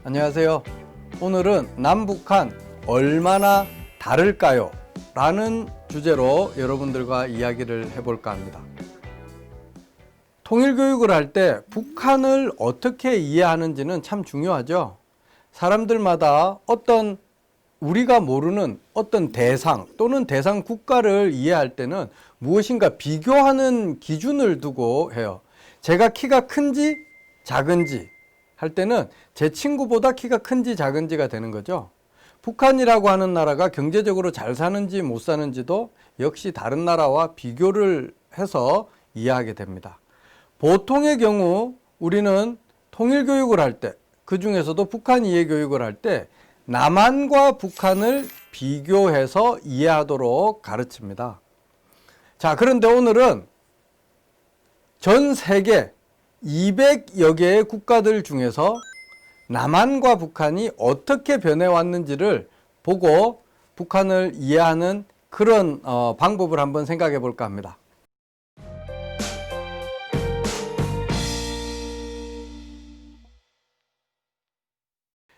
안녕하세요. 오늘은 남북한 얼마나 다를까요? 라는 주제로 여러분들과 이야기를 해볼까 합니다. 통일교육을 할 때 북한을 어떻게 이해하는지는 참 중요하죠. 사람들마다 어떤 우리가 모르는 어떤 대상 또는 대상 국가를 이해할 때는 무엇인가 비교하는 기준을 두고 해요. 제가 키가 큰지 작은지 할 때는 제 친구보다 키가 큰지 작은지가 되는 거죠. 북한이라고 하는 나라가 경제적으로 잘 사는지 못 사는지도 역시 다른 나라와 비교를 해서 이해하게 됩니다. 보통의 경우 우리는 통일교육을 할 때, 그 중에서도 북한 이해 교육을 할 때 남한과 북한을 비교해서 이해하도록 가르칩니다. 자, 그런데 오늘은 전 세계 200여 개의 국가들 중에서 남한과 북한이 어떻게 변해왔는지를 보고 북한을 이해하는 그런 방법을 한번 생각해 볼까 합니다.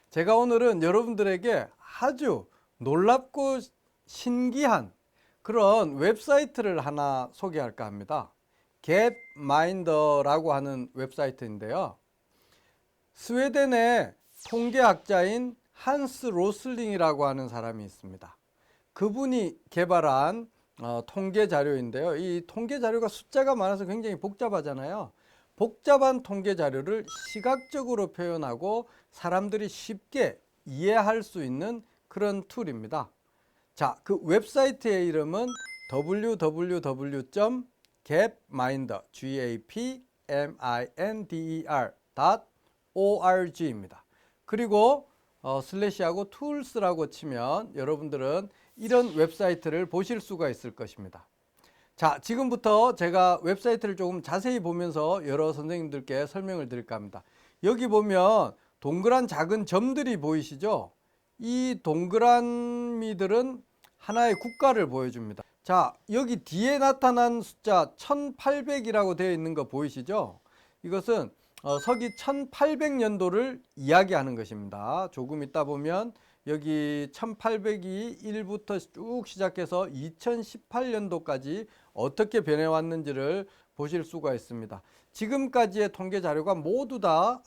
제가 오늘은 여러분들에게 아주 놀랍고 신기한 그런 웹사이트를 하나 소개할까 합니다. 갭마인더라고 하는 웹사이트인데요. 스웨덴의 통계학자인 한스 로슬링이라고 하는 사람이 있습니다. 그분이 개발한 통계 자료인데요. 이 통계 자료가 숫자가 많아서 굉장히 복잡하잖아요. 복잡한 통계 자료를 시각적으로 표현하고 사람들이 쉽게 이해할 수 있는 그런 툴입니다. 자, 그 웹사이트의 이름은 www.gapminder.org입니다. 그리고 슬래시하고 툴스라고 치면 여러분들은 이런 웹사이트를 보실 수가 있을 것입니다. 자, 지금부터 제가 웹사이트를 조금 자세히 보면서 여러 선생님들께 설명을 드릴까 합니다. 여기 보면 동그란 작은 점들이 보이시죠? 이 동그라미들은 하나의 국가를 보여줍니다. 자, 여기 뒤에 나타난 숫자 1800이라고 되어 있는 거 보이시죠? 이것은 서기 1800년도를 이야기하는 것입니다. 조금 있다 보면 여기 1800이 1부터 쭉 시작해서 2018년도까지 어떻게 변해왔는지를 보실 수가 있습니다. 지금까지의 통계 자료가 모두 다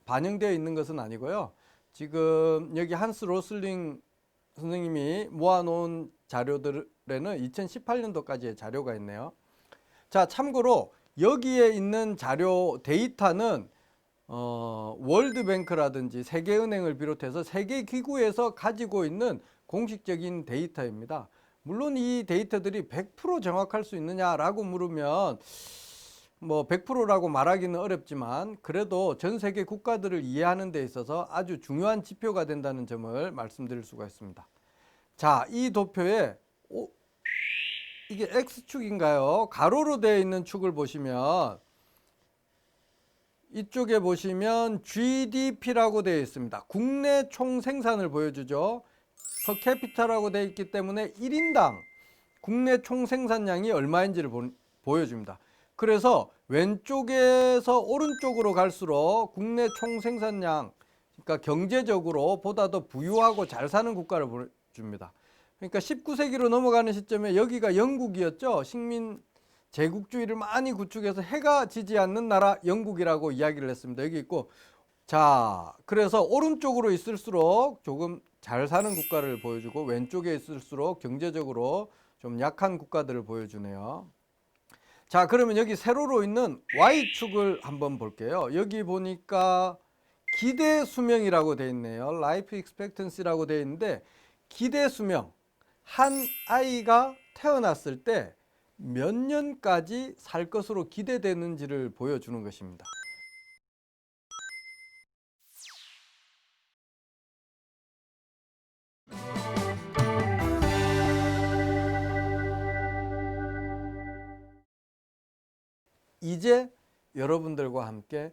반영되어 있는 것은 아니고요. 지금 여기 한스 로슬링 선생님이 모아놓은 자료들에는 2018년도까지의 자료가 있네요. 자, 참고로 여기에 있는 자료 데이터는 월드뱅크라든지 세계은행을 비롯해서 세계기구에서 가지고 있는 공식적인 데이터입니다. 물론 이 데이터들이 100% 정확할 수 있느냐라고 물으면 뭐 100%라고 말하기는 어렵지만 그래도 전 세계 국가들을 이해하는 데 있어서 아주 중요한 지표가 된다는 점을 말씀드릴 수가 있습니다. 자, 이 도표에 이게 X축인가요? 가로로 되어 있는 축을 보시면 이쪽에 보시면 GDP라고 되어 있습니다. 국내 총생산을 보여주죠. 퍼캐피타라고 되어 있기 때문에 1인당 국내 총생산량이 얼마인지를 보여줍니다. 그래서 왼쪽에서 오른쪽으로 갈수록 국내 총생산량, 그러니까 경제적으로 보다 더 부유하고 잘 사는 국가를 보여줍니다. 그러니까 19세기로 넘어가는 시점에 여기가 영국이었죠. 식민 제국주의를 많이 구축해서 해가 지지 않는 나라 영국이라고 이야기를 했습니다. 여기 있고, 자, 그래서 오른쪽으로 있을수록 조금 잘 사는 국가를 보여주고 왼쪽에 있을수록 경제적으로 좀 약한 국가들을 보여주네요. 자, 그러면 여기 세로로 있는 Y축을 한번 볼게요. 여기 보니까 기대 수명이라고 되어 있네요. Life expectancy라고 되어 있는데 기대 수명, 한 아이가 태어났을 때 몇 년까지 살 것으로 기대되는지를 보여주는 것입니다. 이제 여러분들과 함께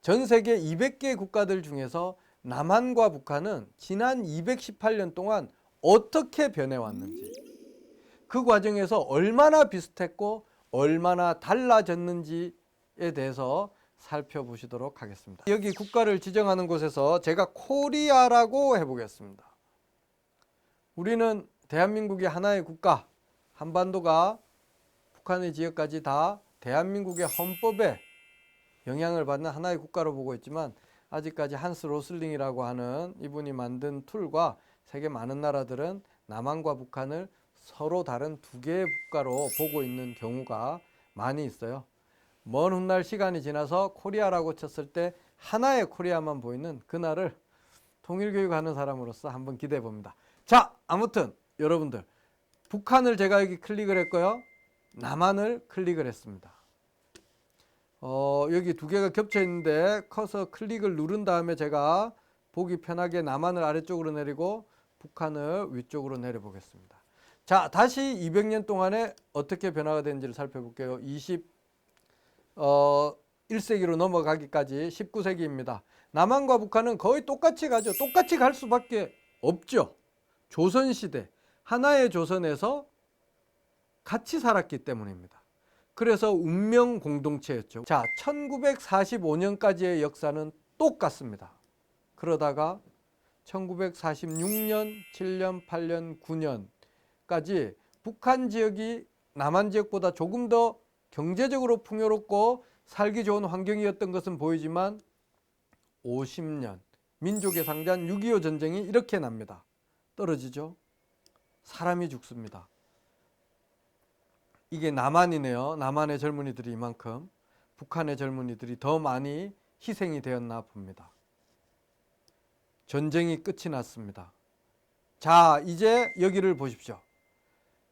전 세계 200개 국가들 중에서 남한과 북한은 지난 218년 동안 어떻게 변해왔는지, 그 과정에서 얼마나 비슷했고 얼마나 달라졌는지에 대해서 살펴보시도록 하겠습니다. 여기 국가를 지정하는 곳에서 제가 코리아라고 해보겠습니다. 우리는 대한민국이 하나의 국가, 한반도가 북한의 지역까지 다 대한민국의 헌법에 영향을 받는 하나의 국가로 보고 있지만, 아직까지 한스 로슬링이라고 하는 이분이 만든 툴과 세계 많은 나라들은 남한과 북한을 서로 다른 두 개의 국가로 보고 있는 경우가 많이 있어요. 먼 훗날 시간이 지나서 코리아라고 쳤을 때 하나의 코리아만 보이는 그날을 통일교육하는 사람으로서 한번 기대해 봅니다. 자, 아무튼 여러분들, 북한을 제가 여기 클릭을 했고요. 남한을 클릭을 했습니다. 여기 두 개가 겹쳐 있는데 커서 클릭을 누른 다음에 제가 보기 편하게 남한을 아래쪽으로 내리고 북한을 위쪽으로 내려 보겠습니다. 자, 다시 200년 동안에 어떻게 변화가 되는지를 살펴볼게요. 21세기로 넘어가기까지 19세기입니다. 남한과 북한은 거의 똑같이 가죠. 똑같이 갈 수밖에 없죠. 조선시대, 하나의 조선에서 같이 살았기 때문입니다. 그래서 운명 공동체였죠. 자, 1945년까지의 역사는 똑같습니다. 그러다가 1946년, 7년, 8년, 9년까지 북한 지역이 남한 지역보다 조금 더 경제적으로 풍요롭고 살기 좋은 환경이었던 것은 보이지만 50년, 민족의 상잔 6.25 전쟁이 이렇게 납니다. 떨어지죠. 사람이 죽습니다. 이게 남한이네요. 남한의 젊은이들이 이만큼, 북한의 젊은이들이 더 많이 희생이 되었나 봅니다. 전쟁이 끝이 났습니다. 자, 이제 여기를 보십시오.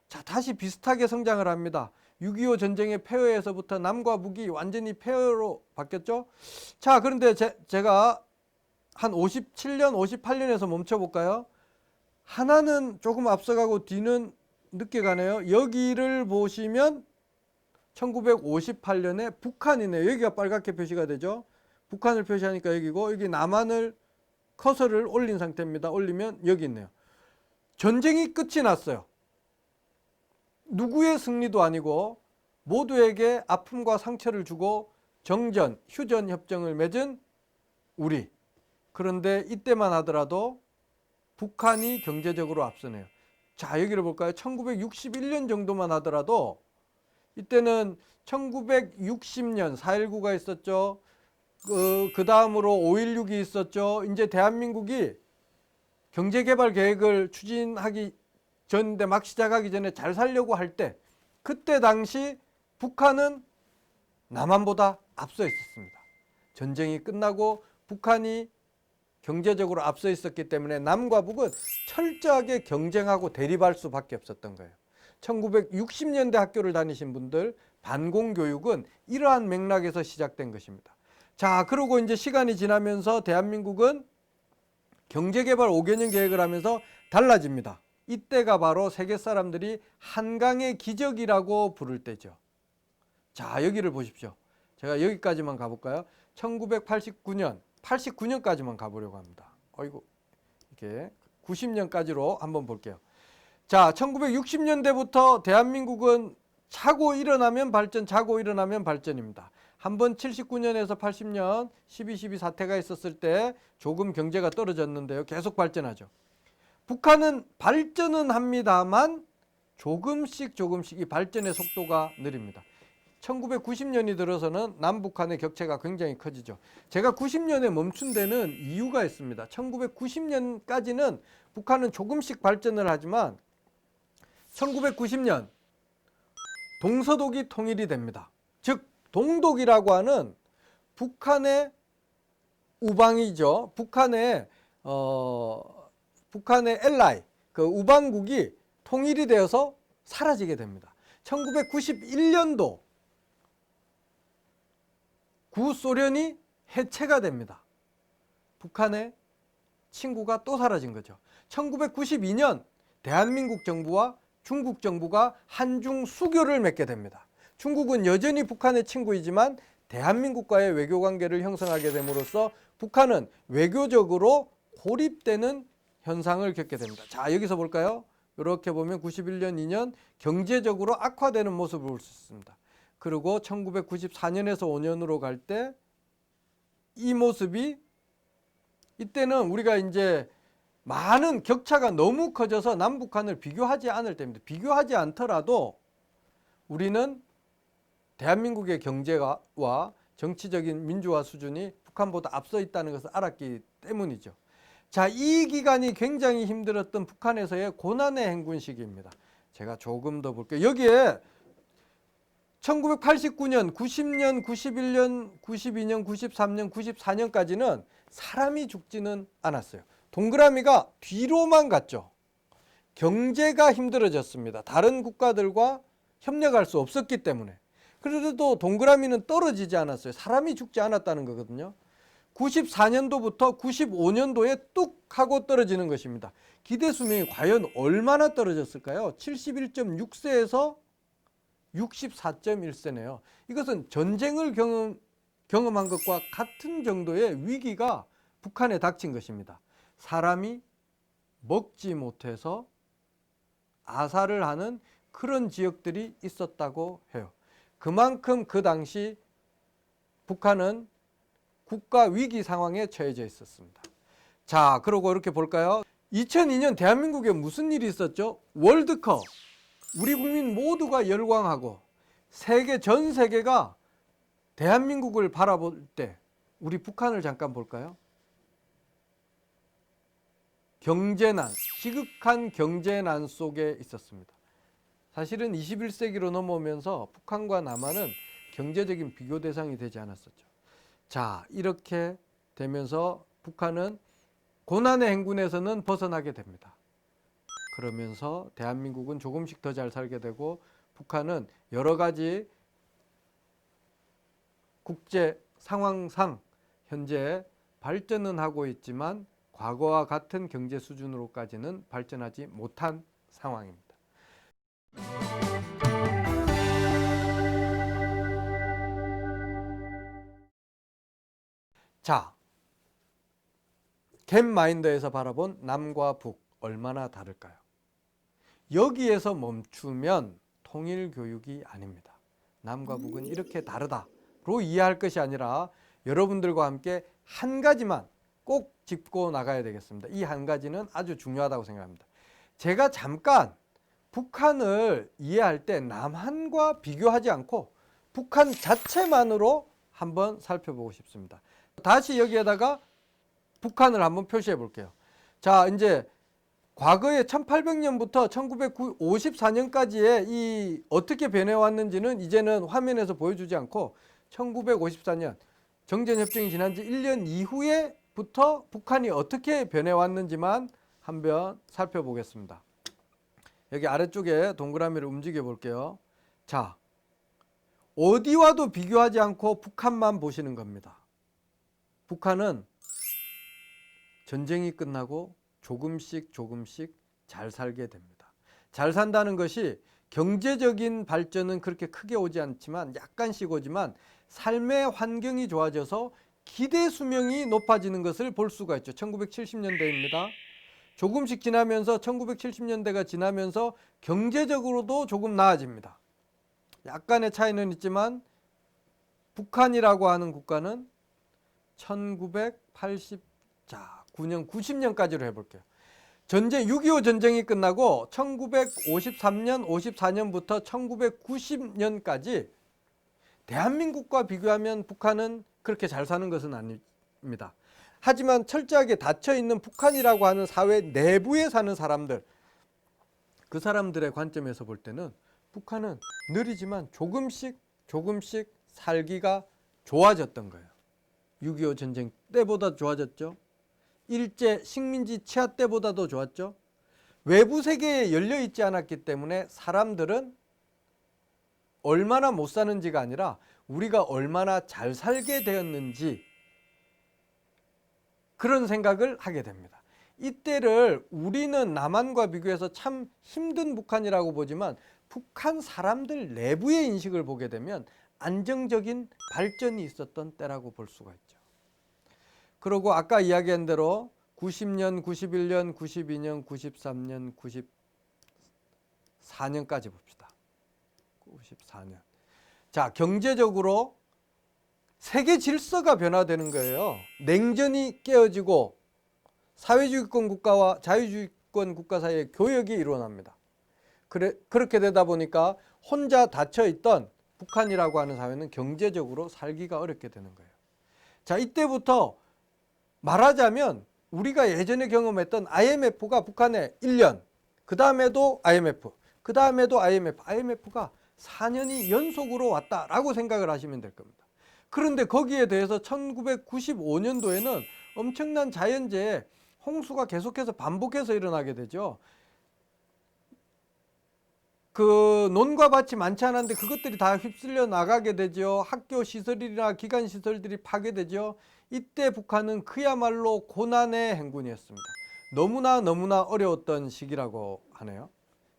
자, 다시 비슷하게 성장을 합니다. 6.25 전쟁의 폐허에서부터 남과 북이 완전히 폐허로 바뀌었죠. 자, 그런데 제가 한 57년, 58년에서 멈춰볼까요? 하나는 조금 앞서가고 뒤는 늦게 가네요. 여기를 보시면 1958년에 북한이네요. 여기가 빨갛게 표시가 되죠. 북한을 표시하니까 여기고, 여기 남한을 커서를 올린 상태입니다. 올리면 여기 있네요. 전쟁이 끝이 났어요. 누구의 승리도 아니고 모두에게 아픔과 상처를 주고 정전, 휴전 협정을 맺은 우리. 그런데 이때만 하더라도 북한이 경제적으로 앞서네요. 자, 여기를 볼까요? 1961년 정도만 하더라도 이때는 1960년 4.19가 있었죠. 그 다음으로 5.16이 있었죠. 이제 대한민국이 경제개발 계획을 추진하기 전인데 막 시작하기 전에 잘 살려고 할 때, 그때 당시 북한은 남한보다 앞서 있었습니다. 전쟁이 끝나고 북한이 경제적으로 앞서 있었기 때문에 남과 북은 철저하게 경쟁하고 대립할 수밖에 없었던 거예요. 1960년대 학교를 다니신 분들, 반공교육은 이러한 맥락에서 시작된 것입니다. 자, 그리고 이제 시간이 지나면서 대한민국은 경제개발 5개년 계획을 하면서 달라집니다. 이때가 바로 세계 사람들이 한강의 기적이라고 부를 때죠. 자, 여기를 보십시오. 제가 여기까지만 가볼까요? 1989년, 89년까지만 가보려고 합니다. 어이구, 이렇게 90년까지로 한번 볼게요. 자, 1960년대부터 대한민국은 자고 일어나면 발전, 자고 일어나면 발전입니다. 한번 79년에서 80년 12.12 사태가 있었을 때 조금 경제가 떨어졌는데요. 계속 발전하죠. 북한은 발전은 합니다만 조금씩 이 발전의 속도가 느립니다. 1990년이 들어서는 남북한의 격차가 굉장히 커지죠. 제가 90년에 멈춘 데는 이유가 있습니다. 1990년까지는 북한은 조금씩 발전을 하지만 1990년 동서독이 통일이 됩니다. 즉 동독이라고 하는 북한의 우방이죠. 북한의 엘라이, 그 우방국이 통일이 되어서 사라지게 됩니다. 1991년도 구소련이 해체가 됩니다. 북한의 친구가 또 사라진 거죠. 1992년 대한민국 정부와 중국 정부가 한중 수교를 맺게 됩니다. 중국은 여전히 북한의 친구이지만 대한민국과의 외교관계를 형성하게 됨으로써 북한은 외교적으로 고립되는 현상을 겪게 됩니다. 자, 여기서 볼까요? 이렇게 보면 91년, 2년 경제적으로 악화되는 모습을 볼 수 있습니다. 그리고 1994년에서 5년으로 갈 때 이 모습이 이때는 우리가 이제 많은 격차가 너무 커져서 남북한을 비교하지 않을 때입니다. 비교하지 않더라도 우리는 대한민국의 경제와 정치적인 민주화 수준이 북한보다 앞서 있다는 것을 알았기 때문이죠. 자, 이 기간이 굉장히 힘들었던 북한에서의 고난의 행군 시기입니다. 제가 조금 더 볼게요. 여기에 1989년, 90년, 91년, 92년, 93년, 94년까지는 사람이 죽지는 않았어요. 동그라미가 뒤로만 갔죠. 경제가 힘들어졌습니다. 다른 국가들과 협력할 수 없었기 때문에. 그래도 동그라미는 떨어지지 않았어요. 사람이 죽지 않았다는 거거든요. 94년도부터 95년도에 뚝 하고 떨어지는 것입니다. 기대 수명이 과연 얼마나 떨어졌을까요? 71.6세에서 64.1세네요. 이것은 전쟁을 경험한 것과 같은 정도의 위기가 북한에 닥친 것입니다. 사람이 먹지 못해서 아사를 하는 그런 지역들이 있었다고 해요. 그만큼 그 당시 북한은 국가 위기 상황에 처해져 있었습니다. 자, 그러고 이렇게 볼까요? 2002년 대한민국에 무슨 일이 있었죠? 월드컵. 우리 국민 모두가 열광하고 전 세계가 대한민국을 바라볼 때 우리 북한을 잠깐 볼까요? 경제난, 시극한 경제난 속에 있었습니다. 사실은 21세기로 넘어오면서 북한과 남한은 경제적인 비교 대상이 되지 않았었죠. 자, 이렇게 되면서 북한은 고난의 행군에서는 벗어나게 됩니다. 그러면서 대한민국은 조금씩 더 잘 살게 되고 북한은 여러 가지 국제 상황상 현재 발전은 하고 있지만 과거와 같은 경제 수준으로까지는 발전하지 못한 상황입니다. 자, 갭마인더에서 바라본 남과 북 얼마나 다를까요? 여기에서 멈추면 통일교육이 아닙니다. 남과 북은 이렇게 다르다로 이해할 것이 아니라 여러분들과 함께 한 가지만 꼭 짚고 나가야 되겠습니다. 이 한 가지는 아주 중요하다고 생각합니다. 제가 잠깐 북한을 이해할 때 남한과 비교하지 않고 북한 자체만으로 한번 살펴보고 싶습니다. 다시 여기에다가 북한을 한번 표시해 볼게요. 자, 이제 과거에 1800년부터 1954년까지의 이 어떻게 변해왔는지는 이제는 화면에서 보여주지 않고 1954년 정전협정이 지난 지 1년 이후에부터 북한이 어떻게 변해왔는지만 한번 살펴보겠습니다. 여기 아래쪽에 동그라미를 움직여 볼게요. 자, 어디와도 비교하지 않고 북한만 보시는 겁니다. 북한은 전쟁이 끝나고 조금씩 잘 살게 됩니다. 잘 산다는 것이 경제적인 발전은 그렇게 크게 오지 않지만 약간씩 오지만 삶의 환경이 좋아져서 기대 수명이 높아지는 것을 볼 수가 있죠. 1970년대입니다. 조금씩 지나면서 1970년대가 지나면서 경제적으로도 조금 나아집니다. 약간의 차이는 있지만 북한이라고 하는 국가는 1989년, 90년까지로 해볼게요. 6.25 전쟁이 끝나고 1953년, 54년부터 1990년까지 대한민국과 비교하면 북한은 그렇게 잘 사는 것은 아닙니다. 하지만 철저하게 닫혀있는 북한이라고 하는 사회 내부에 사는 사람들, 그 사람들의 관점에서 볼 때는 북한은 느리지만 조금씩 살기가 좋아졌던 거예요. 6.25 전쟁 때보다 좋아졌죠. 일제 식민지 치하 때보다도 좋았죠. 외부 세계에 열려 있지 않았기 때문에 사람들은 얼마나 못 사는지가 아니라 우리가 얼마나 잘 살게 되었는지 그런 생각을 하게 됩니다. 이때를 우리는 남한과 비교해서 참 힘든 북한이라고 보지만 북한 사람들 내부의 인식을 보게 되면 안정적인 발전이 있었던 때라고 볼 수가 있죠. 그리고 아까 이야기한 대로 90년, 91년, 92년, 93년, 94년까지 봅시다. 94년. 자, 경제적으로 세계 질서가 변화되는 거예요. 냉전이 깨어지고 사회주의권 국가와 자유주의권 국가 사이에 교역이 일어납니다. 그렇게 되다 보니까 혼자 닫혀있던 북한이라고 하는 사회는 경제적으로 살기가 어렵게 되는 거예요. 자, 이때부터 말하자면 우리가 예전에 경험했던 IMF가 북한에 1년, 그 다음에도 IMF, 그 다음에도 IMF가 4년이 연속으로 왔다라고 생각을 하시면 될 겁니다. 그런데 거기에 대해서 1995년도에는 엄청난 자연재해, 홍수가 계속해서 반복해서 일어나게 되죠. 그 논과 밭이 많지 않았는데 그것들이 다 휩쓸려 나가게 되죠. 학교 시설이나 기관 시설들이 파괴되죠. 이때 북한은 그야말로 고난의 행군이었습니다. 너무나 어려웠던 시기라고 하네요.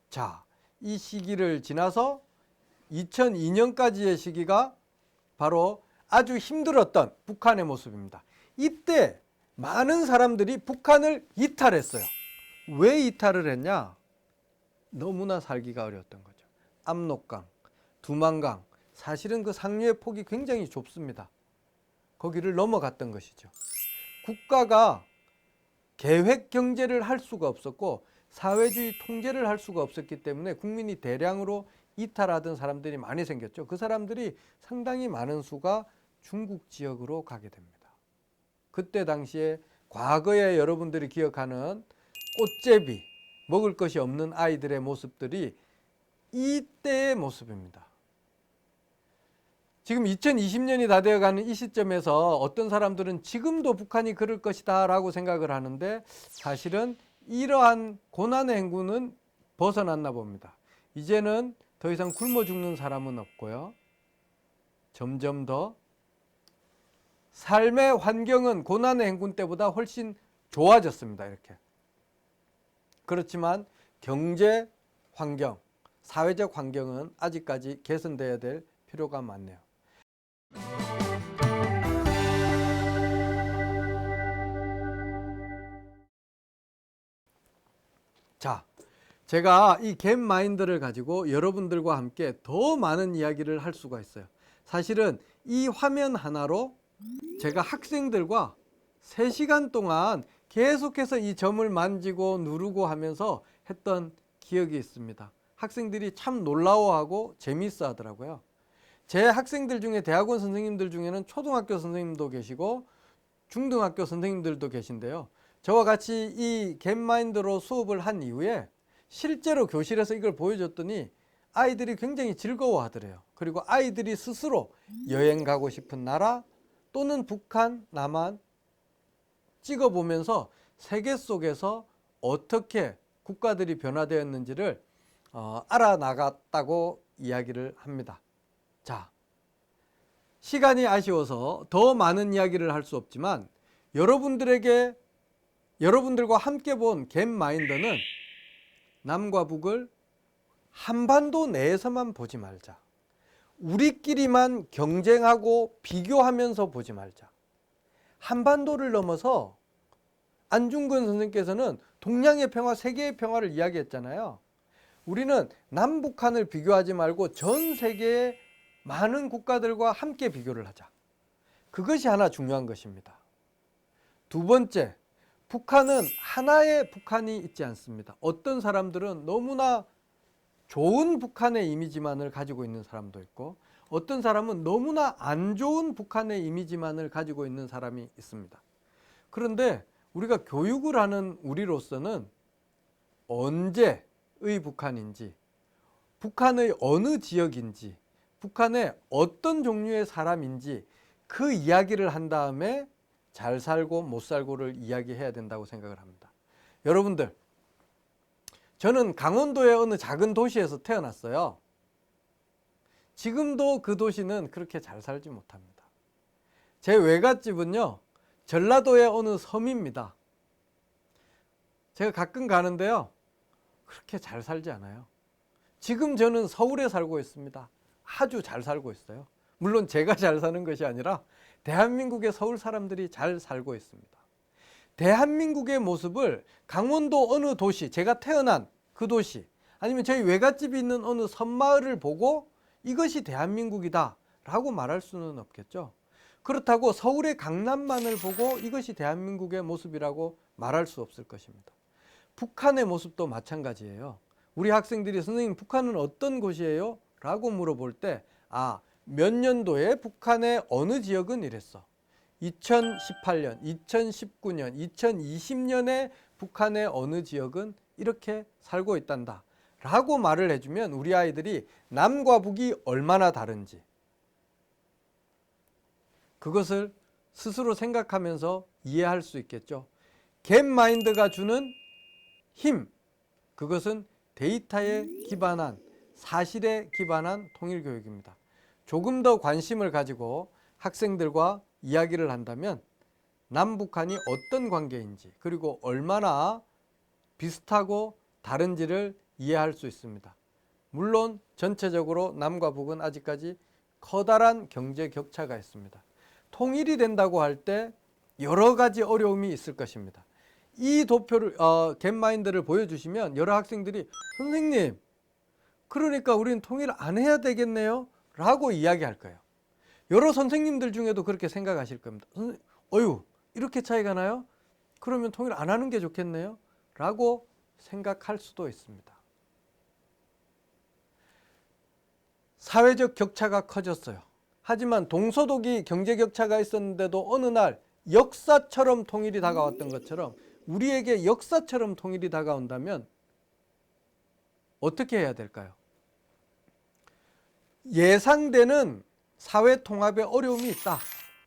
자, 이 시기를 지나서 2002년까지의 시기가 바로 아주 힘들었던 북한의 모습입니다. 이때 많은 사람들이 북한을 이탈했어요. 왜 이탈을 했냐? 너무나 살기가 어려웠던 거죠. 압록강, 두만강, 사실은 그 상류의 폭이 굉장히 좁습니다. 거기를 넘어갔던 것이죠. 국가가 계획 경제를 할 수가 없었고 사회주의 통제를 할 수가 없었기 때문에 국민이 대량으로 이탈하던 사람들이 많이 생겼죠. 그 사람들이 상당히 많은 수가 중국 지역으로 가게 됩니다. 그때 당시에 과거에 여러분들이 기억하는 꽃제비, 먹을 것이 없는 아이들의 모습들이 이때의 모습입니다. 지금 2020년이 다 되어가는 이 시점에서 어떤 사람들은 지금도 북한이 그럴 것이다 라고 생각을 하는데 사실은 이러한 고난의 행군은 벗어났나 봅니다. 이제는 더 이상 굶어 죽는 사람은 없고요. 점점 더 삶의 환경은 고난의 행군 때보다 훨씬 좋아졌습니다. 이렇게. 그렇지만 경제 환경, 사회적 환경은 아직까지 개선되어야 될 필요가 많네요. 자, 제가 이 갭마인드를 가지고 여러분들과 함께 더 많은 이야기를 할 수가 있어요. 사실은 이 화면 하나로 제가 학생들과 3시간 동안 계속해서 이 점을 만지고 누르고 하면서 했던 기억이 있습니다. 학생들이 참 놀라워하고 재미있어 하더라고요. 제 학생들 중에 대학원 선생님들 중에는 초등학교 선생님도 계시고 중등학교 선생님들도 계신데요. 저와 같이 이 갭마인드로 수업을 한 이후에 실제로 교실에서 이걸 보여줬더니 아이들이 굉장히 즐거워하더래요. 그리고 아이들이 스스로 여행 가고 싶은 나라 또는 북한, 남한 찍어보면서 세계 속에서 어떻게 국가들이 변화되었는지를 알아나갔다고 이야기를 합니다. 자, 시간이 아쉬워서 더 많은 이야기를 할 수 없지만 여러분들과 함께 본 갭마인드는 남과 북을 한반도 내에서만 보지 말자. 우리끼리만 경쟁하고 비교하면서 보지 말자. 한반도를 넘어서 안중근 선생님께서는 동양의 평화, 세계의 평화를 이야기했잖아요. 우리는 남북한을 비교하지 말고 전 세계의 많은 국가들과 함께 비교를 하자. 그것이 하나 중요한 것입니다. 두 번째, 북한은 하나의 북한이 있지 않습니다. 어떤 사람들은 너무나 좋은 북한의 이미지만을 가지고 있는 사람도 있고 어떤 사람은 너무나 안 좋은 북한의 이미지만을 가지고 있는 사람이 있습니다. 그런데 우리가 교육을 하는 우리로서는 언제의 북한인지, 북한의 어느 지역인지, 북한의 어떤 종류의 사람인지 그 이야기를 한 다음에 잘 살고 못 살고를 이야기해야 된다고 생각을 합니다. 여러분들, 저는 강원도의 어느 작은 도시에서 태어났어요. 지금도 그 도시는 그렇게 잘 살지 못합니다. 제 외갓집은요, 전라도의 어느 섬입니다. 제가 가끔 가는데요, 그렇게 잘 살지 않아요. 지금 저는 서울에 살고 있습니다. 아주 잘 살고 있어요. 물론 제가 잘 사는 것이 아니라 대한민국의 서울 사람들이 잘 살고 있습니다. 대한민국의 모습을 강원도 어느 도시, 제가 태어난 그 도시, 아니면 저희 외갓집이 있는 어느 섬마을을 보고 이것이 대한민국이다 라고 말할 수는 없겠죠. 그렇다고 서울의 강남만을 보고 이것이 대한민국의 모습이라고 말할 수 없을 것입니다. 북한의 모습도 마찬가지예요. 우리 학생들이 선생님 북한은 어떤 곳이에요? 라고 물어볼 때 몇 년도에 북한의 어느 지역은 이랬어. 2018년, 2019년, 2020년에 북한의 어느 지역은 이렇게 살고 있단다 라고 말을 해주면 우리 아이들이 남과 북이 얼마나 다른지 그것을 스스로 생각하면서 이해할 수 있겠죠. 갭마인드가 주는 힘, 그것은 데이터에 기반한 사실에 기반한 통일교육입니다. 조금 더 관심을 가지고 학생들과 이야기를 한다면 남북한이 어떤 관계인지 그리고 얼마나 비슷하고 다른지를 이해할 수 있습니다. 물론 전체적으로 남과 북은 아직까지 커다란 경제 격차가 있습니다. 통일이 된다고 할 때 여러 가지 어려움이 있을 것입니다. 이 도표를 갭마인드를 보여주시면 여러 학생들이 선생님 그러니까 우리는 통일 안 해야 되겠네요 라고 이야기할 거예요. 여러 선생님들 중에도 그렇게 생각하실 겁니다. 어휴 이렇게 차이가 나요? 그러면 통일 안 하는 게 좋겠네요 라고 생각할 수도 있습니다. 사회적 격차가 커졌어요. 하지만 동서독이 경제 격차가 있었는데도 어느 날 역사처럼 통일이 다가왔던 것처럼 우리에게 역사처럼 통일이 다가온다면 어떻게 해야 될까요? 예상되는 사회 통합에 어려움이 있다.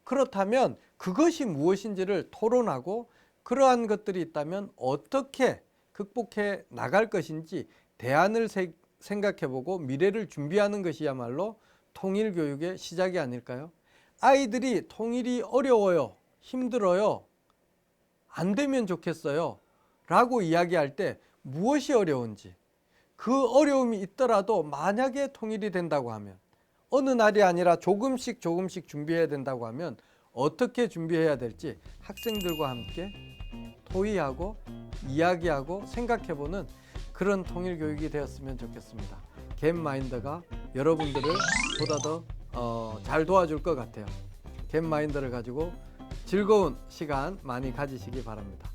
그렇다면 그것이 무엇인지를 토론하고 그러한 것들이 있다면 어떻게 극복해 나갈 것인지 대안을 생각해보고 미래를 준비하는 것이야말로 통일교육의 시작이 아닐까요? 아이들이 통일이 어려워요, 힘들어요, 안 되면 좋겠어요 라고 이야기할 때 무엇이 어려운지 그 어려움이 있더라도 만약에 통일이 된다고 하면 어느 날이 아니라 조금씩 준비해야 된다고 하면 어떻게 준비해야 될지 학생들과 함께 토의하고 이야기하고 생각해보는 그런 통일교육이 되었으면 좋겠습니다. 갭마인드가 여러분들을 보다 더 잘 도와줄 것 같아요. 갭마인드를 가지고 즐거운 시간 많이 가지시기 바랍니다.